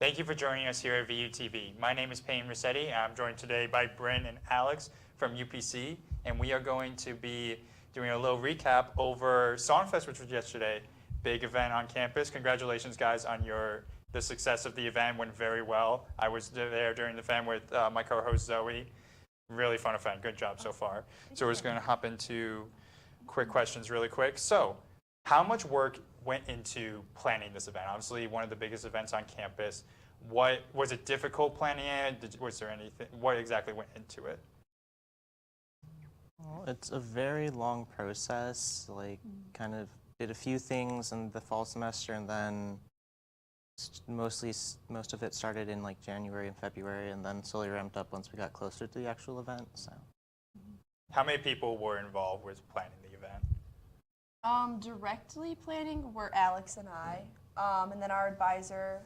Thank you for joining us here at VUTV. My name is Peyton Ruscitti. I'm joined today by Bryn and Alex from UPC, and we are going to be doing a little recap over Songfest, which was yesterday. Big event on campus. Congratulations, guys, on the success of the event. Went very well. I was there during the event with my co-host Zoe. Really fun event. Good job so far. So we're just going to hop into quick questions really quick. So how much work went into planning this event? Obviously, one of the biggest events on campus. What was it difficult planning it? Was there anything? What exactly went into it? Well, it's a very long process. Like, kind of did a few things in the fall semester, and then most of it started in like January and February, and then slowly ramped up once we got closer to the actual event. So, how many people were involved with planning the event? Directly planning were Alex and I, and then our advisor,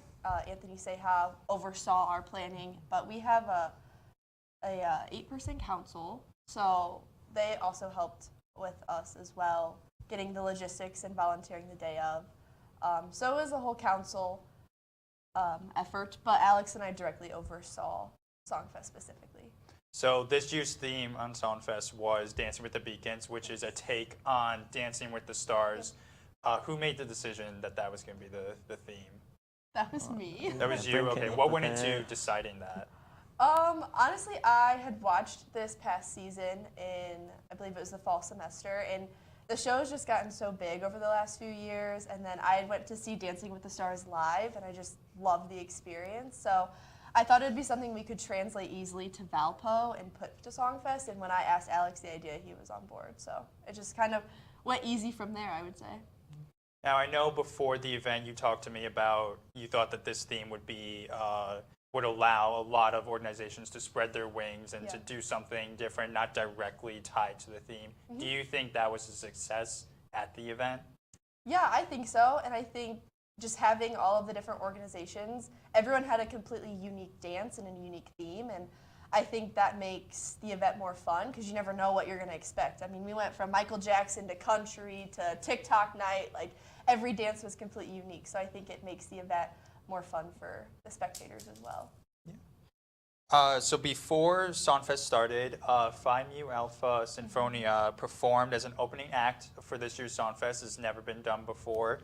Anthony Seha, oversaw our planning. But we have a 8-person council, so they also helped with us as well, getting the logistics and volunteering the day of. So it was a whole council effort, but Alex and I directly oversaw Songfest specifically. So this year's theme on Songfest was Dancing with the Beacons, which is a take on Dancing with the Stars. Who made the decision that that was going to be the theme? That was me. That was you? Okay. What went into deciding that? Honestly, I had watched this past season in, I believe it was the fall semester, and the show has just gotten so big over the last few years, and then I went to see Dancing with the Stars live, and I just loved the experience. So I thought it would be something we could translate easily to Valpo and put to Songfest, and when I asked Alex the idea, he was on board. So it just kind of went easy from there, I would say. Now, I know before the event you talked to me about you thought that this theme would be would allow a lot of organizations to spread their wings and to do something different, not directly tied to the theme. Do you think that was a success at the event? Yeah, I think so, and I think just having all of the different organizations, everyone had a completely unique dance and a unique theme, and I think that makes the event more fun because you never know what you're going to expect. I mean, we went from Michael Jackson to country to TikTok night. Like, every dance was completely unique, so I think it makes the event more fun for the spectators as well. Yeah. So before Songfest started, Phi Mu Alpha Sinfonia performed as an opening act for this year's Songfest. It's never been done before.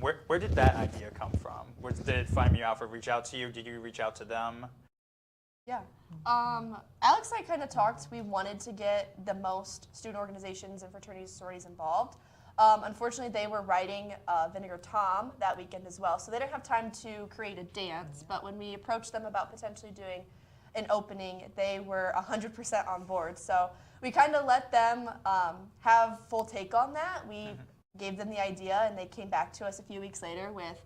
Where did that idea come from? Did Phi Mu Alpha reach out to you? Did you reach out to them? Yeah. Alex and I kind of talked. We wanted to get the most student organizations and fraternities and sororities involved. Unfortunately, they were writing Vinegar Tom that weekend as well, so they didn't have time to create a dance. But when we approached them about potentially doing an opening, they were 100% on board. So we kind of let them have full take on that. We gave them the idea, and they came back to us a few weeks later with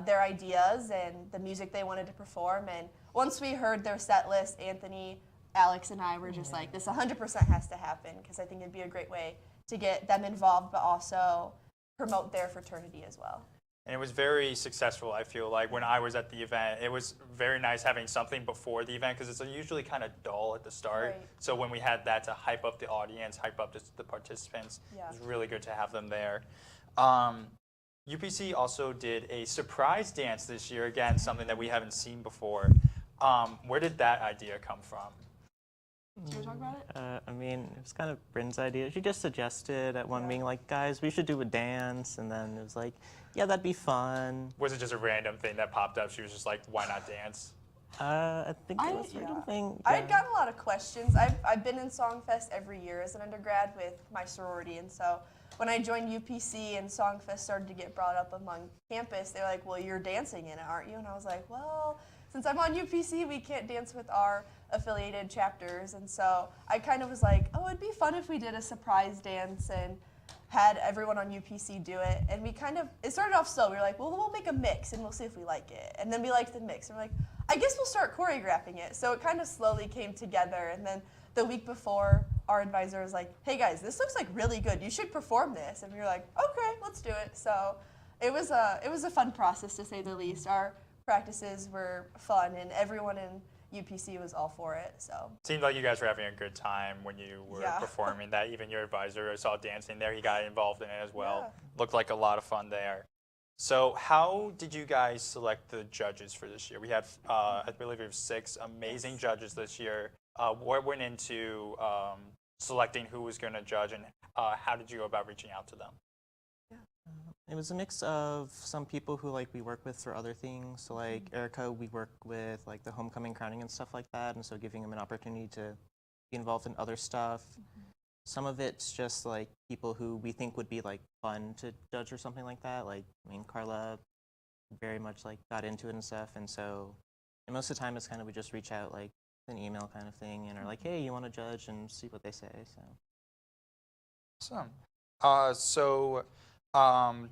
their ideas and the music they wanted to perform. And once we heard their set list, Anthony, Alex, and I were just like, this 100% has to happen, because I think it'd be a great way to get them involved, but also promote their fraternity as well. And it was very successful, I feel like. When I was at the event, it was very nice having something before the event, because it's usually kind of dull at the start. Right. So when we had that to hype up the audience, hype up the participants, it was really good to have them there. UPC also did a surprise dance this year, again, something that we haven't seen before. Where did that idea come from? Do you want to talk about it? I mean, it was kind of Bryn's idea. She just suggested at one meeting, like, guys, we should do a dance, and then it was like, yeah, that'd be fun. Was it just a random thing that popped up? She was just like, why not dance? I think it was a random thing. I had gotten a lot of questions. I've been in Songfest every year as an undergrad with my sorority, and so when I joined UPC and Songfest started to get brought up among campus, they're like, well, you're dancing in it, aren't you? And I was like, well, since I'm on UPC, we can't dance with our affiliated chapters. And so I kind of was like, oh, it'd be fun if we did a surprise dance and had everyone on UPC do it. And we kind of, it started off slow. We were like, well, we'll make a mix and we'll see if we like it. And then we liked the mix. And we're like, I guess we'll start choreographing it. So it kind of slowly came together. And then the week before, our advisor was like, hey guys, this looks like really good. You should perform this. And we were like, okay, let's do it. So it was a fun process, to say the least. Our practices were fun, and everyone in UPC was all for it. So seemed like you guys were having a good time when you were performing that. Even your advisor, I saw dancing there. He got involved in it as well. Looked like a lot of fun there. So how did you guys select the judges for this year? We had, I believe we have 6 amazing judges this year. What went into selecting who was going to judge, and how did you go about reaching out to them? It was a mix of some people who like we work with for other things. So like Erica, we work with like the homecoming crowning and stuff like that, and so giving them an opportunity to be involved in other stuff. Some of it's just like people who we think would be like fun to judge or something like that. Like, I mean, Carla very much like got into it and stuff, and so and most of the time it's kind of we just reach out like an email kind of thing and are like, hey, you want to judge, and see what they say. So Awesome.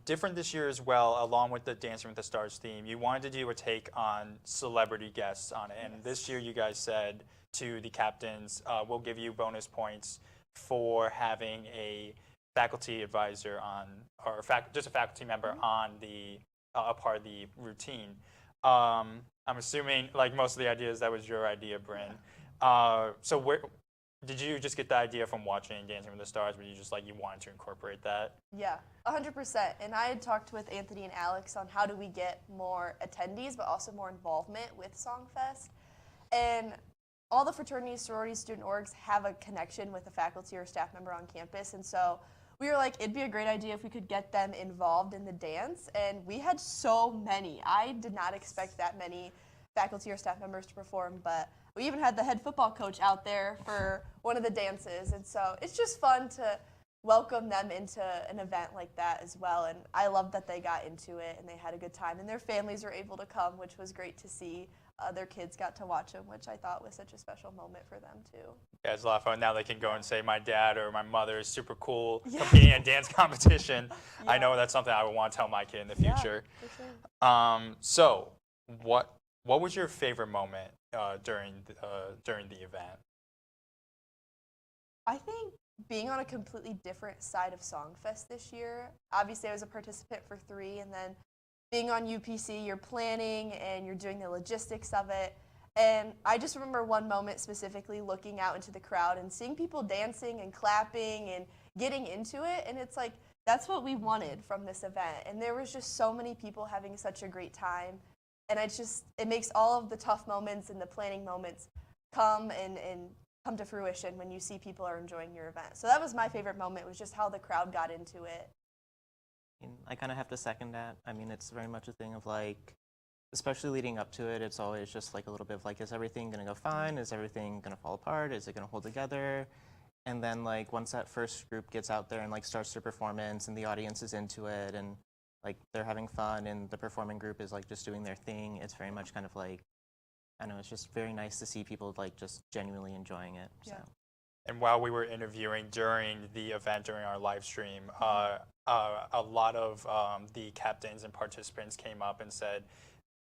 Different this year as well, along with the Dancing with the Stars theme, you wanted to do a take on celebrity guests on it. And this year you guys said to the captains, we'll give you bonus points for having a faculty advisor on, or just a faculty member on the, a part of the routine. I'm assuming, like most of the ideas, that was your idea, Bryn. So where, did you just get the idea from watching Dancing with the Stars, where you just like you wanted to incorporate that? Yeah, 100%. And I had talked with Anthony and Alex on how do we get more attendees, but also more involvement with Songfest. And all the fraternities, sororities, student orgs have a connection with a faculty or staff member on campus. And so we were like, it'd be a great idea if we could get them involved in the dance. And we had so many. I did not expect that many faculty or staff members to perform, but we even had the head football coach out there for one of the dances. And so it's just fun to welcome them into an event like that as well. And I love that they got into it and they had a good time. And their families were able to come, which was great to see. Their kids got to watch them, which I thought was such a special moment for them too. Yeah, it's a lot of fun. Now they can go and say, my dad or my mother is super cool competing in a dance competition. I know that's something I would want to tell my kid in the future. For sure. So what was your favorite moment during the event? I think being on a completely different side of Songfest this year. Obviously, I was a participant for 3, and then being on UPC, you're planning and you're doing the logistics of it. And I just remember one moment specifically looking out into the crowd and seeing people dancing and clapping and getting into it. And it's like, that's what we wanted from this event. And there was just so many people having such a great time. And it makes all of the tough moments and the planning moments come and come to fruition when you see people are enjoying your event. So that was my favorite moment, was just how the crowd got into it. I kind of have to second that. I mean, it's very much a thing of like, especially leading up to it, it's always just like a little bit of like, is everything going to go fine? Is everything going to fall apart? Is it going to hold together? And then like once that first group gets out there and like starts their performance and the audience is into it and like they're having fun and the performing group is like just doing their thing, it's very much kind of like, I don't know, it's just very nice to see people like just genuinely enjoying it. Yeah. So. And while we were interviewing during the event, during our live stream, a lot of the captains and participants came up and said,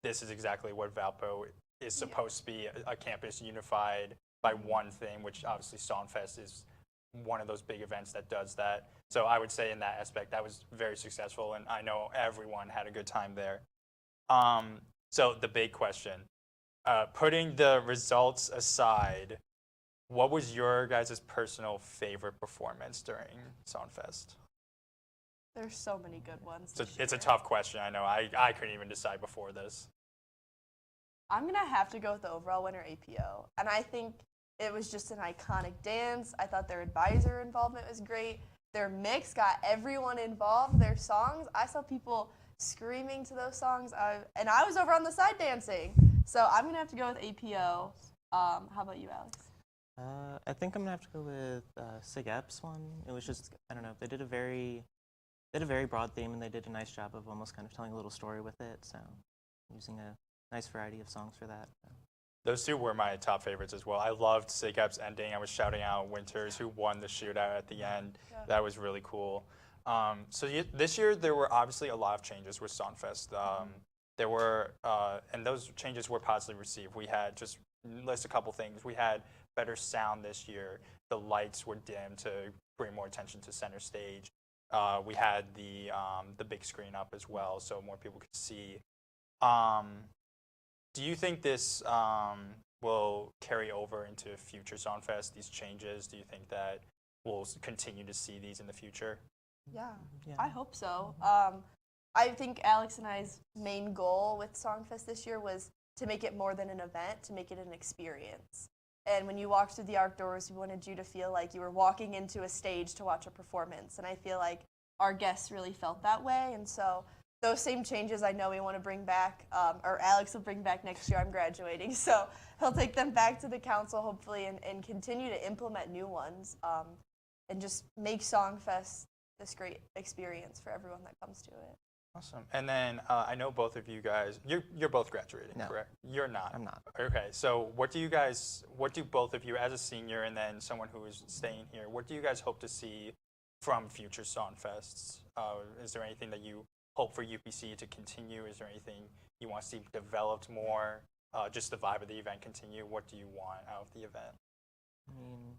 this is exactly what Valpo is supposed to be, a campus unified by one thing, which obviously Songfest is one of those big events that does that. So I would say in that aspect, that was very successful, and I know everyone had a good time there. So the big question, putting the results aside, what was your guys' personal favorite performance during Songfest? There's so many good ones. It's a tough question, I know. I couldn't even decide before this. I'm going to have to go with the overall winner, APO. And I think it was just an iconic dance. I thought their advisor involvement was great. Their mix got everyone involved. Their songs, I saw people screaming to those songs. And I was over on the side dancing. So I'm going to have to go with APO. How about you, Alex? I think I'm gonna have to go with Sig Epps one. It was just, I don't know, they did a very broad theme and they did a nice job of almost kind of telling a little story with it. So using a nice variety of songs for that. Those 2 were my top favorites as well. I loved Sig Epps' ending. I was shouting out Winters, who won the shootout at the end. Yeah. That was really cool. So this year there were obviously a lot of changes with Songfest. There were, and those changes were positively received. We had, just list a couple things. We had better sound this year. The lights were dim to bring more attention to center stage. We had the big screen up as well, so more people could see. Do you think this will carry over into future Songfest, these changes? Do you think that we'll continue to see these in the future? Yeah, Yeah. I hope so. I think Alex and I's main goal with Songfest this year was to make it more than an event, to make it an experience. And when you walked through the outdoors, we wanted you to feel like you were walking into a stage to watch a performance. And I feel like our guests really felt that way. And so those same changes I know we want to bring back, or Alex will bring back next year. I'm graduating. So he'll take them back to the council, hopefully, and continue to implement new ones and just make Songfest this great experience for everyone that comes to it. Awesome. And then I know both of you guys, you're both graduating, No. correct? You're not. I'm not. Okay. So what do both of you, as a senior and then someone who is staying here, what do you guys hope to see from future Songfests? Is there anything that you hope for UPC to continue? Is there anything you want to see developed more? Just the vibe of the event continue? What do you want out of the event? I mean,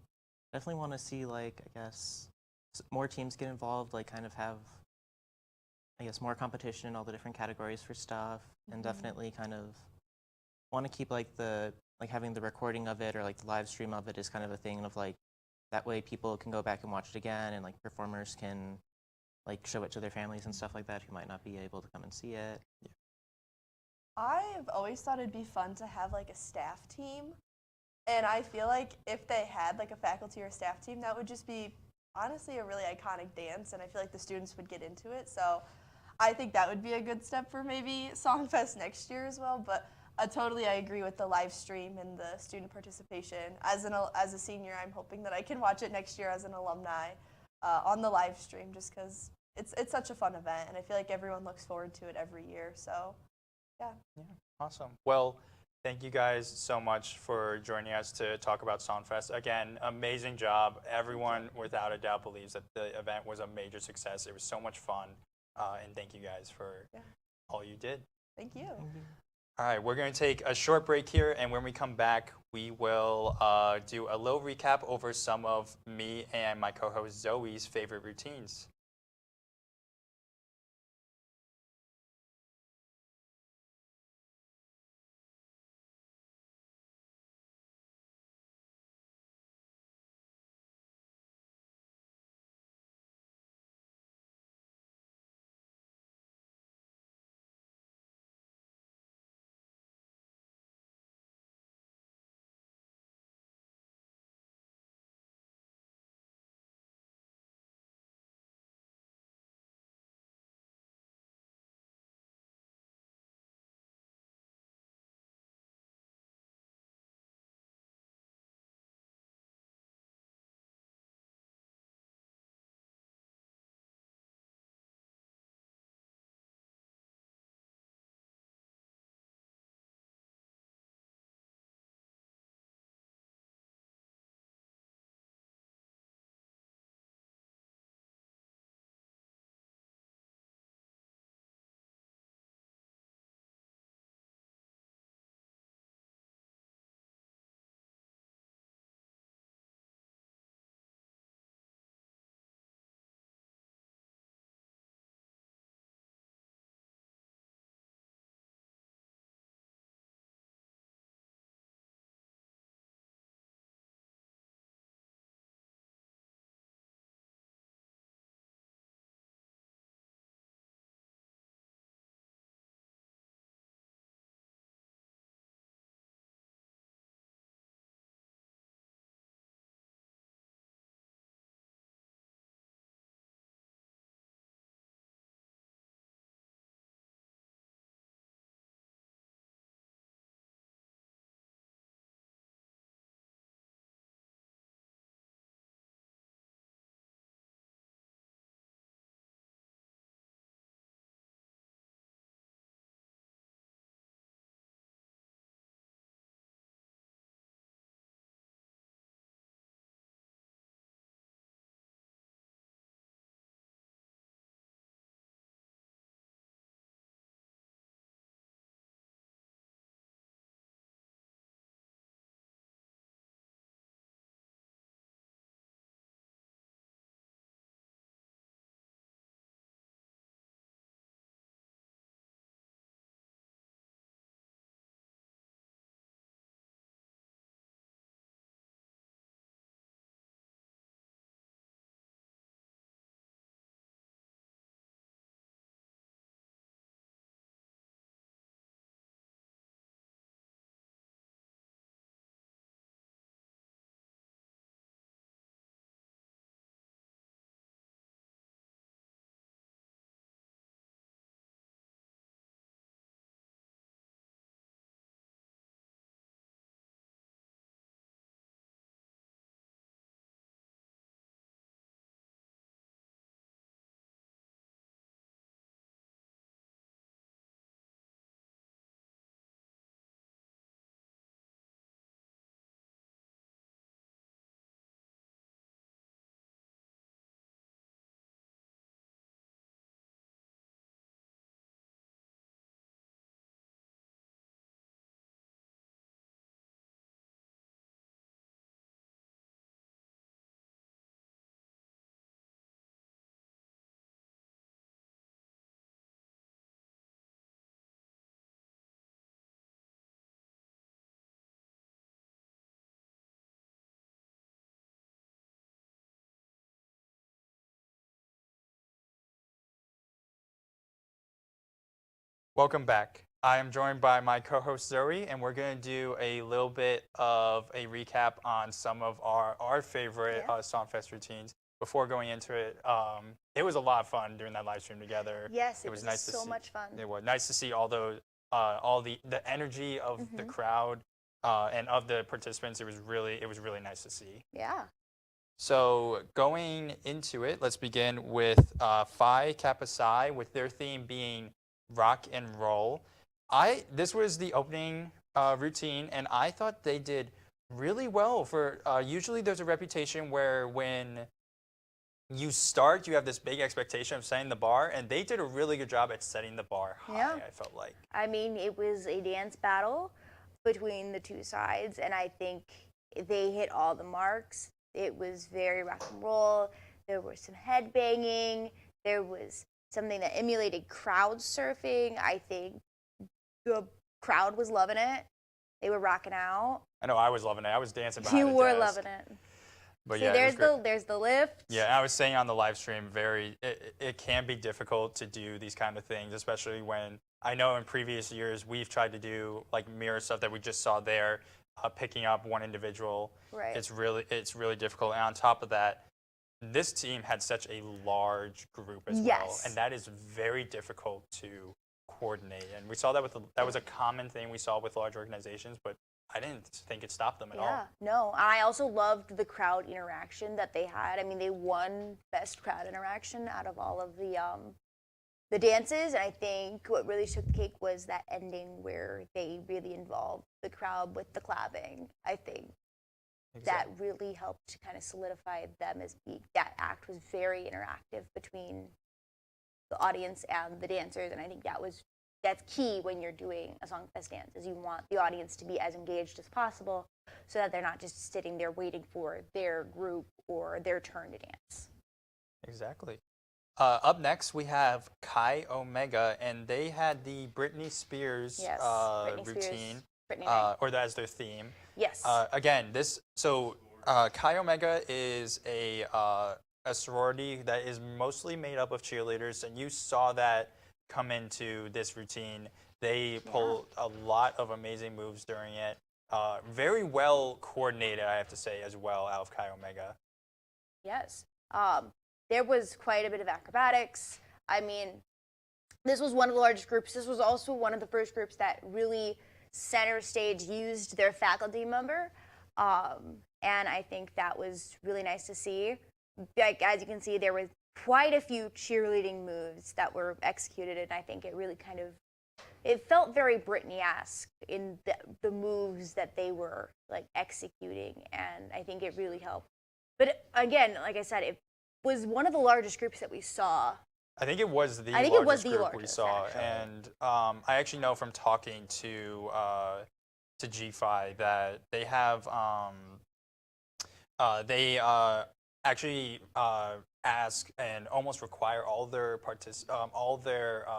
definitely want to see, like, I guess, more teams get involved, like, kind of have, I guess, more competition in all the different categories for stuff, and definitely kind of want to keep, like, having the recording of it or, like, the live stream of it is kind of a thing of, like, that way people can go back and watch it again, and, like, performers can, like, show it to their families and stuff like that who might not be able to come and see it. Yeah. I've always thought it'd be fun to have like a staff team, and I feel like if they had like a faculty or staff team, that would just be honestly a really iconic dance, and I feel like the students would get into it. So I think that would be a good step for maybe Songfest next year as well. But totally, I agree with the live stream and the student participation. As a senior, I'm hoping that I can watch it next year as an alumni on the live stream, just because it's such a fun event, and I feel like everyone looks forward to it every year. So. Yeah. Awesome. Well, thank you guys so much for joining us to talk about Songfest. Again, amazing job. Everyone, without a doubt, believes that the event was a major success. It was so much fun, and thank you guys for all you did. Thank you. All right, we're going to take a short break here, and when we come back, we will do a little recap over some of me and my co-host Zoe's favorite routines. Welcome back. I am joined by my co-host Zoe, and we're going to do a little bit of a recap on some of our favorite Songfest routines. Before going into it, it was a lot of fun doing that live stream together. Yes, it was nice to so see. much fun. It was nice to see all the energy of the crowd and of the participants. It was really nice to see. Yeah. So going into it, let's begin with Phi Kappa Psi, with their theme being rock and roll. This was the opening routine, and I thought they did really well. For usually there's a reputation where when you start, you have this big expectation of setting the bar, and they did a really good job at setting the bar high, Yeah. I felt like. I mean, it was a dance battle between the two sides, and I think they hit all the marks. It was very rock and roll. There was some head banging. There was something that emulated crowd surfing. I think the crowd was loving it. They were rocking out. I know I was loving it. I was dancing behind You the were desk. loving it. But See, yeah, there's the lift. Yeah, I was saying on the live stream, it can be difficult to do these kind of things, especially when I know in previous years we've tried to do like mirror stuff that we just saw there, picking up one individual. Right. It's really difficult. And on top of that, this team had such a large group as well, Yes. and that is very difficult to coordinate. And we saw that that was a common thing we saw with large organizations, but I didn't think it stopped them at all. Yeah, no. And I also loved the crowd interaction that they had. I mean, they won best crowd interaction out of all of the dances. And I think what really took the cake was that ending where they really involved the crowd with the clapping. I think that really helped to kind of solidify them as that act was very interactive between the audience and the dancers. And I think that's key when you're doing a Songfest dance, is you want the audience to be as engaged as possible so that they're not just sitting there waiting for their group or their turn to dance. Exactly. Up next, we have Chi Omega, and they had the Britney Spears Britney routine, Spears, Britney Night. or as their theme. Yes. Again, Chi Omega is a sorority that is mostly made up of cheerleaders, and you saw that come into this routine. They pulled a lot of amazing moves during it. Very well coordinated, I have to say, as well, out of Chi Omega. Yes. There was quite a bit of acrobatics. I mean, this was one of the largest groups. This was also one of the first groups that really center stage used their faculty member. And I think that was really nice to see. Like, as you can see, there was quite a few cheerleading moves that were executed, and I think it really it felt very Britney-esque in the moves that they were like executing, and I think it really helped. But again, like I said, it was one of the largest groups that we saw. I think it was the I think it was largest the group we largest, saw, actually. and I actually know from talking to G-Fi that they have they actually ask and almost require all their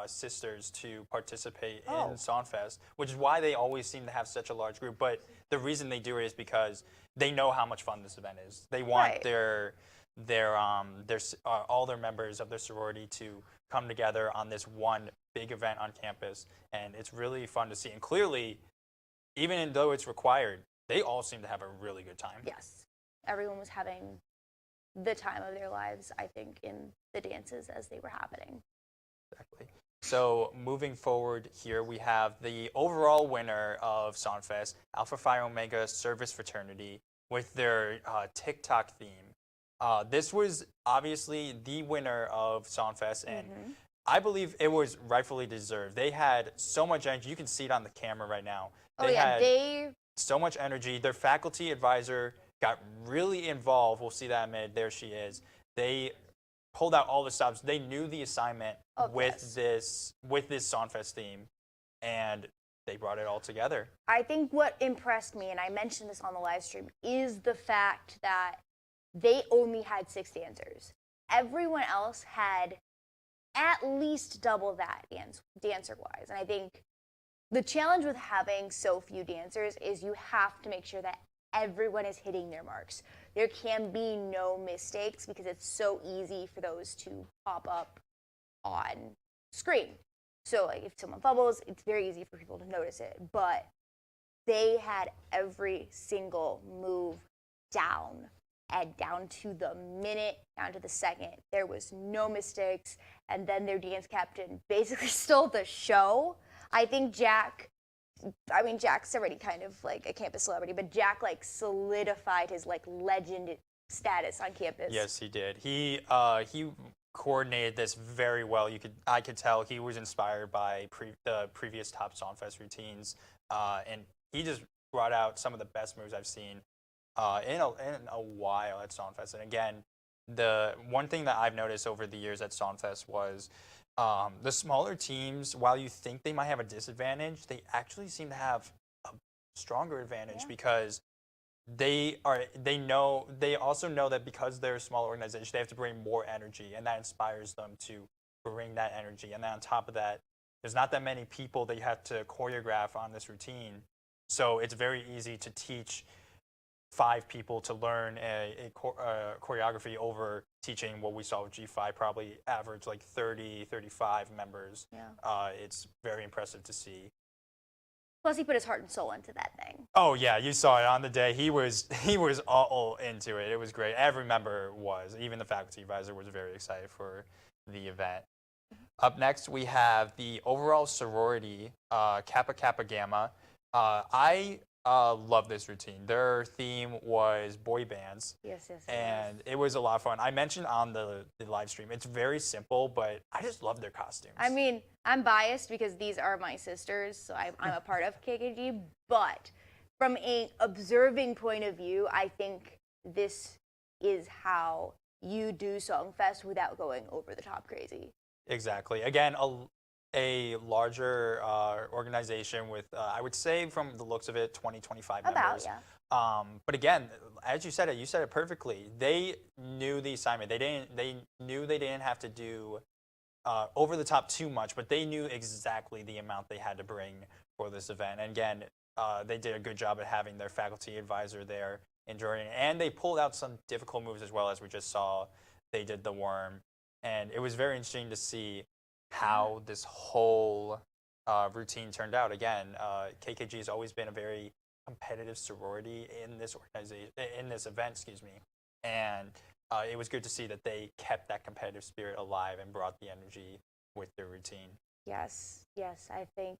sisters to participate in Songfest, which is why they always seem to have such a large group. But the reason they do it is because they know how much fun this event is. They want all their members of their sorority to come together on this one big event on campus, and it's really fun to see. And clearly, even though it's required, they all seem to have a really good time. Yes. Everyone was having the time of their lives, I think, in the dances as they were happening. Exactly. So moving forward here, we have the overall winner of Songfest, Alpha Phi Omega Service Fraternity, with their TikTok theme. This was obviously the winner of Songfest, and I believe it was rightfully deserved. They had so much energy. You can see it on the camera right now. They had so much energy. Their faculty advisor got really involved. We'll see that in a minute. There she is. They pulled out all the stops. They knew the assignment with this Songfest theme, and they brought it all together. I think what impressed me, and I mentioned this on the live stream, is the fact that they only had 6 dancers. Everyone else had at least double that dancer-wise. And I think the challenge with having so few dancers is you have to make sure that everyone is hitting their marks. There can be no mistakes because it's so easy for those to pop up on screen. So like if someone fumbles, it's very easy for people to notice it. But they had every single move down, and down to the minute, down to the second. There was no mistakes. And then their dance captain basically stole the show. I think Jack's already kind of like a campus celebrity, but Jack like solidified his like legend status on campus. Yes, he did. He coordinated this very well. I could tell he was inspired by the previous top Songfest routines, and he just brought out some of the best moves I've seen in a while at Songfest. And again, the one thing that I've noticed over the years at Songfest was the smaller teams, while you think they might have a disadvantage, they actually seem to have a stronger advantage because they also know that because they're a small organization, they have to bring more energy, and that inspires them to bring that energy. And then on top of that, there's not that many people that you have to choreograph on this routine. So it's very easy to teach 5 people to learn a choreography over teaching what we saw with G5, probably average like 30, 35 members. Yeah. It's very impressive to see. Plus, he put his heart and soul into that thing. Oh yeah, you saw it on the day. He was all into it. It was great. Every member was. Even the faculty advisor was very excited for the event. Up next, we have the overall sorority, Kappa Kappa Gamma. I love this routine. Their theme was boy bands. Yes. And it was a lot of fun. I mentioned on the live stream, it's very simple, but I just love their costumes. I mean, I'm biased because these are my sisters, so I'm a part of KKG. But from an observing point of view, I think this is how you do Songfest without going over the top crazy. Exactly. Again, a larger organization with, I would say from the looks of it, 20, 25 members. Yeah. But again, as you said it perfectly. They knew the assignment. They knew they didn't have to do over the top too much, but they knew exactly the amount they had to bring for this event. And again, they did a good job at having their faculty advisor there enduring, and they pulled out some difficult moves as well, as we just saw. They did the worm, and it was very interesting to see how this whole routine turned out. Again, KKG has always been a very competitive sorority in this organization, in this event, excuse me. And it was good to see that they kept that competitive spirit alive and brought the energy with their routine. Yes. I think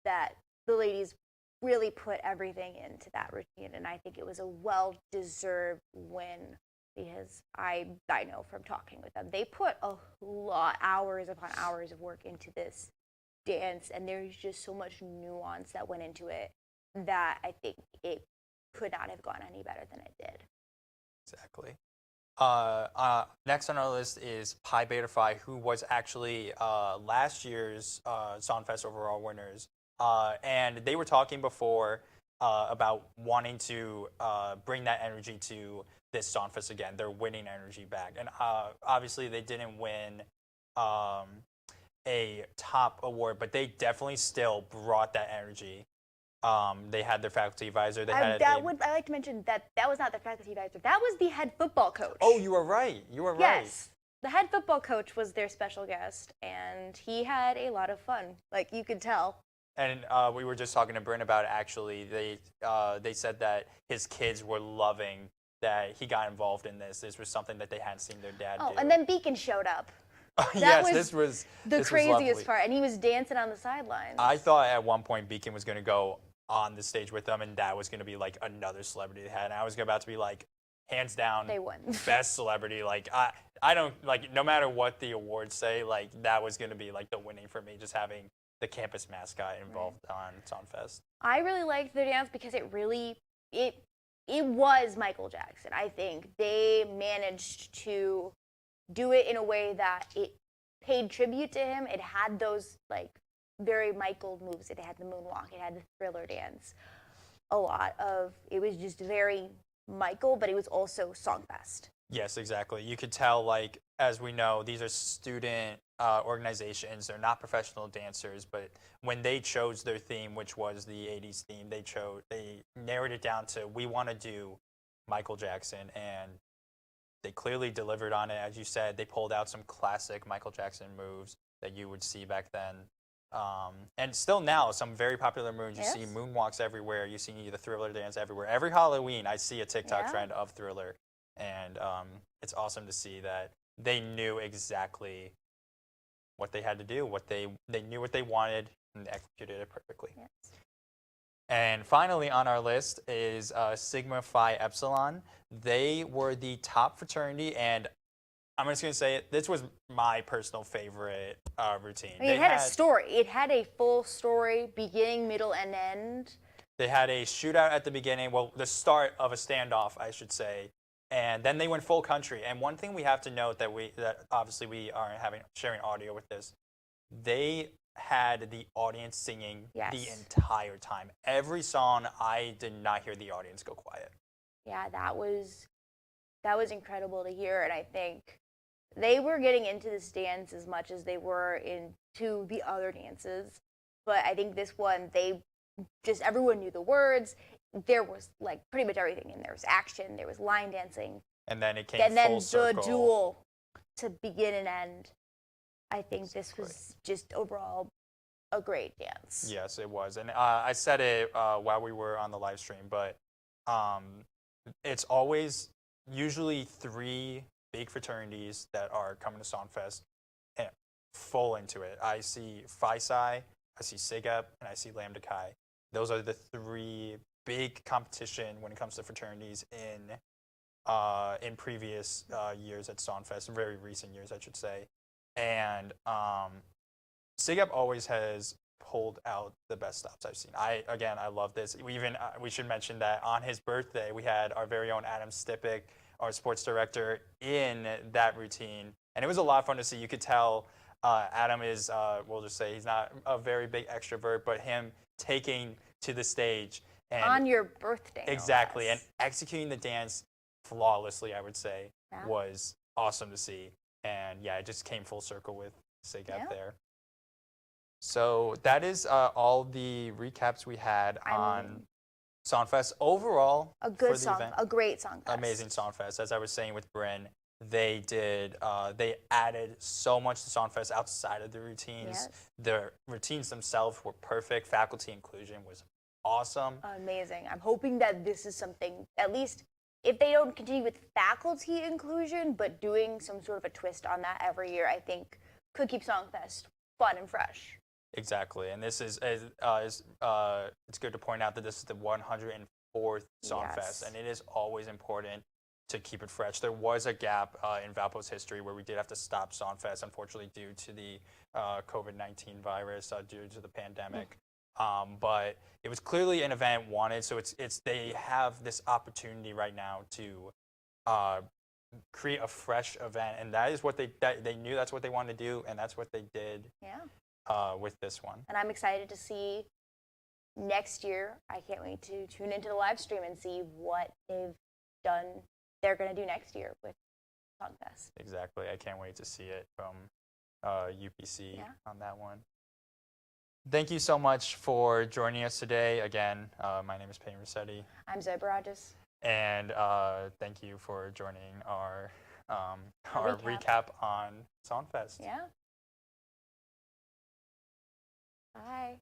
that the ladies really put everything into that routine, and I think it was a well-deserved win. Because I know from talking with them, they put a lot, hours upon hours of work into this dance, and there's just so much nuance that went into it that I think it could not have gone any better than it did. Exactly. Next on our list is Pi Beta Phi, who was actually last year's Songfest overall winners. And they were talking before about wanting to bring that energy to this Songfest again. They're winning energy back. And obviously they didn't win a top award, but they definitely still brought that energy. They had their faculty advisor. I like to mention that was not the faculty advisor. That was the head football coach. Oh, you were right. You were right. Yes. The head football coach was their special guest, and he had a lot of fun. Like, you could tell. And we were just talking to Bryn about it, actually. They said that his kids were loving that he got involved in this. This was something that they hadn't seen their dad do. Oh, and then Beacon showed up. Yes, this was the craziest part, and he was dancing on the sidelines. I thought at one point Beacon was going to go on the stage with them, and that was going to be like another celebrity they had. And I was about to be like, hands down, they won. Best celebrity. Like I don't like, no matter what the awards say, like that was going to be like the winning for me, just having the campus mascot involved on Songfest. I really liked their dance because it was Michael Jackson. I think they managed to do it in a way that it paid tribute to him. It had those like very Michael moves. It had the moonwalk. It had the Thriller dance. It was just very Michael, but it was also Songfest. Yes, exactly. You could tell, like, as we know, these are student organizations. They're not professional dancers, but when they chose their theme, which was the 80s theme, they narrowed it down to, we want to do Michael Jackson, and they clearly delivered on it. As you said, they pulled out some classic Michael Jackson moves. that you would see back then. And still now, some very popular moons. You see moonwalks everywhere. You see the Thriller dance everywhere. Every Halloween, I see a TikTok trend of Thriller. And it's awesome to see that they knew exactly what they had to do, they knew what they wanted, and executed it perfectly. Yes. And finally on our list is Sigma Phi Epsilon. They were the top fraternity, and I'm just going to say it, this was my personal favorite routine. I mean, it had a story. It had a full story, beginning, middle, and end. They had a shootout at the beginning, well, the start of a standoff, I should say, and then they went full country. And one thing we have to note that obviously we aren't sharing audio with this, they had the audience singing the entire time. Every song, I did not hear the audience go quiet. Yeah, that was incredible to hear, and I think they were getting into this dance as much as they were into the other dances. But I think this one, everyone knew the words. There was like pretty much everything in there. There was action, there was line dancing. And then it came full circle. And then the duel to begin and end. I think this was just overall a great dance. Yes, it was. And I said it while we were on the live stream, but it's always usually 3 big fraternities that are coming to Songfest and full into it. I see Phi Psi, I see SIGEP, and I see Lambda Chi. Those are the 3 big competition when it comes to fraternities in previous years at Songfest, very recent years, I should say. And SIGEP always has pulled out the best stops I've seen. I love this. We should mention that on his birthday, we had our very own Adam Stipik, our sports director, in that routine. And it was a lot of fun to see. You could tell Adam is, we'll just say he's not a very big extrovert, but him taking to the stage. And on your birthday. Exactly. And executing the dance flawlessly, I would say, was awesome to see. And yeah, it just came full circle with SIGEP there. So that is all the recaps we had on Songfest. Overall, a great Songfest. Amazing Songfest. As I was saying with Bryn, they added so much to Songfest outside of the routines. Yes. The routines themselves were perfect. Faculty inclusion was awesome. Amazing. I'm hoping that this is something, at least if they don't continue with faculty inclusion, but doing some sort of a twist on that every year, I think could keep Songfest fun and fresh. Exactly, and this is it's good to point out that this is the 104th Songfest, and it is always important to keep it fresh. There was a gap in Valpo's history where we did have to stop Songfest, unfortunately, due to the COVID-19 virus, due to the pandemic. But it was clearly an event wanted, so they have this opportunity right now to create a fresh event, and that is what they knew that's what they wanted to do, and that's what they did. Yeah. With this one. And I'm excited to see next year. I can't wait to tune into the live stream and see what they're going to do next year with Songfest. Exactly. I can't wait to see it from UPC on that one. Thank you so much for joining us today. Again, my name is Peyton Ruscitti. I'm Zoe Barajaz. And thank you for joining our recap on Songfest. Yeah. Bye.